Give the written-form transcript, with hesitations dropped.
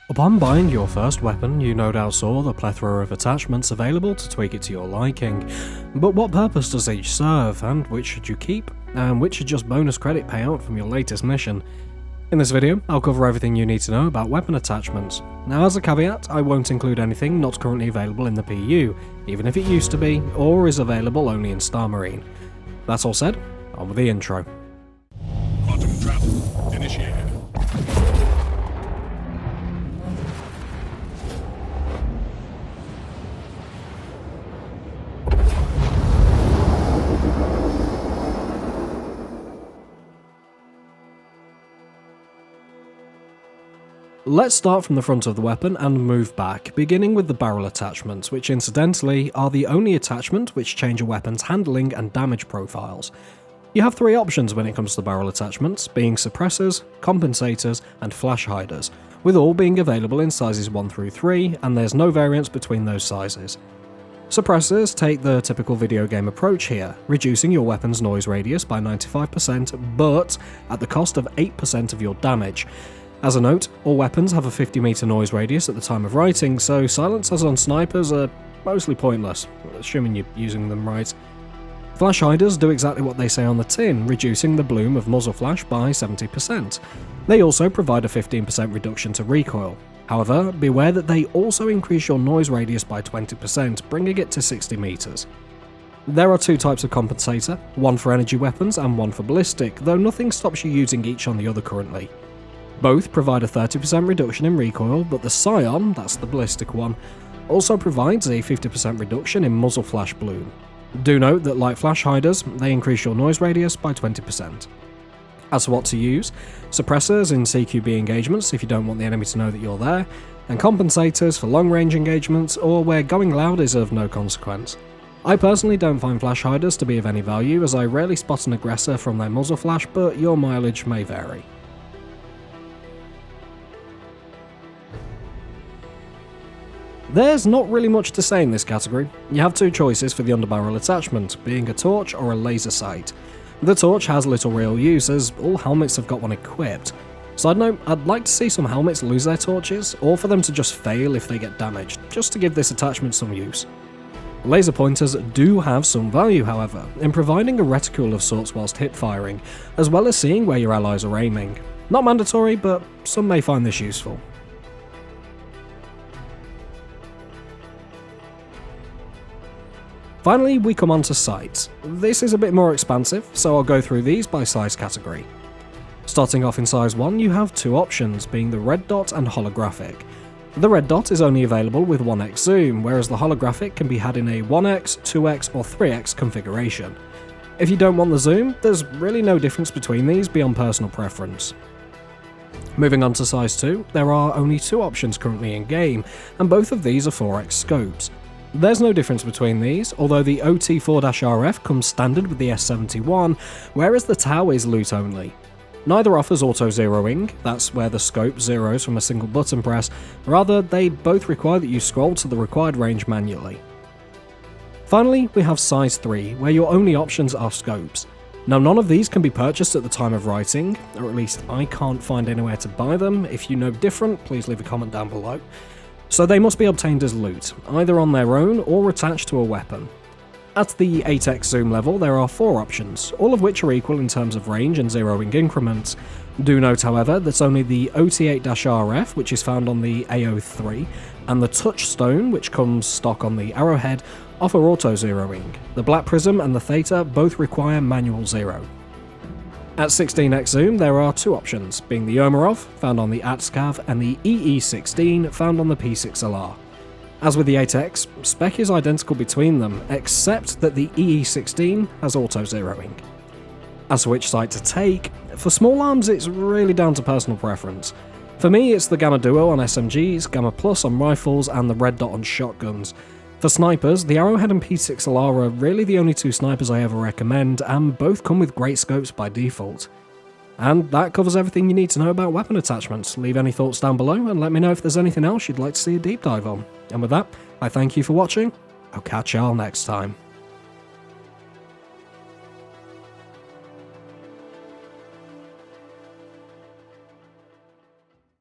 Upon buying your first weapon, you no doubt saw the plethora of attachments available to tweak it to your liking. But what purpose does each serve, and which should you keep, and which are just bonus credit payout from your latest mission? In this video, I'll cover everything you need to know about weapon attachments. Now, as a caveat, I won't include anything not currently available in the PU, even if it used to be, or is available only in Star Marine. That all said, on with the intro. Quantum trap initiated. Let's start from the front of the weapon and move back, beginning with the barrel attachments, which incidentally are the only attachment which change a weapon's handling and damage profiles. You have three options when it comes to barrel attachments, being suppressors, compensators, and flash hiders, with all being available in sizes 1 through 3, and there's no variance between those sizes. Suppressors take the typical video game approach here, reducing your weapon's noise radius by 95%, but at the cost of 8% of your damage. As a note, all weapons have a 50 meter noise radius at the time of writing, so silencers on snipers are mostly pointless, assuming you're using them right. Flash hiders do exactly what they say on the tin, reducing the bloom of muzzle flash by 70%. They also provide a 15% reduction to recoil. However, beware that they also increase your noise radius by 20%, bringing it to 60 meters. There are two types of compensator, one for energy weapons and one for ballistic, though nothing stops you using each on the other currently. Both provide a 30% reduction in recoil, but the Scion, that's the ballistic one, also provides a 50% reduction in muzzle flash bloom. Do note that like flash hiders, they increase your noise radius by 20%. As for what to use, suppressors in CQB engagements if you don't want the enemy to know that you're there, and compensators for long range engagements or where going loud is of no consequence. I personally don't find flash hiders to be of any value, as I rarely spot an aggressor from their muzzle flash, but your mileage may vary. There's not really much to say in this category. You have two choices for the underbarrel attachment, being a torch or a laser sight. The torch has little real use, as all helmets have got one equipped. Side note, I'd like to see some helmets lose their torches, or for them to just fail if they get damaged, just to give this attachment some use. Laser pointers do have some value, however, in providing a reticule of sorts whilst hip firing, as well as seeing where your allies are aiming. Not mandatory, but some may find this useful. Finally, we come on to sights. This is a bit more expansive, so I'll go through these by size category. Starting off in size 1, you have two options, being the red dot and holographic. The red dot is only available with 1x zoom, whereas the holographic can be had in a 1x, 2x or 3x configuration. If you don't want the zoom, there's really no difference between these beyond personal preference. Moving on to size 2, there are only two options currently in game, and both of these are 4x scopes. There's no difference between these, although the OT4-RF comes standard with the S71, whereas the TOW is loot only. Neither offers auto-zeroing, that's where the scope zeroes from a single button press, rather they both require that you scroll to the required range manually. Finally, we have size 3, where your only options are scopes. Now, none of these can be purchased at the time of writing, or at least I can't find anywhere to buy them. If you know different, please leave a comment down below. So they must be obtained as loot, either on their own or attached to a weapon. At the 8x zoom level, there are 4 options, all of which are equal in terms of range and zeroing increments. Do note, however, that only the OT8-RF, which is found on the AO3, and the Touchstone, which comes stock on the Arrowhead, offer auto-zeroing. The Black Prism and the Theta both require manual zero. At 16x zoom, there are two options, being the Omarov, found on the ATSCAV, and the EE16, found on the P6LR. As with the 8x, spec is identical between them, except that the EE16 has auto-zeroing. As to which sight to take, for small arms it's really down to personal preference. For me, it's the Gamma Duo on SMGs, Gamma Plus on rifles, and the Red Dot on shotguns. For snipers, the Arrowhead and P6LR are really the only two snipers I ever recommend, and both come with great scopes by default. And that covers everything you need to know about weapon attachments. Leave any thoughts down below and let me know if there's anything else you'd like to see a deep dive on. And with that, I thank you for watching. I'll catch y'all next time.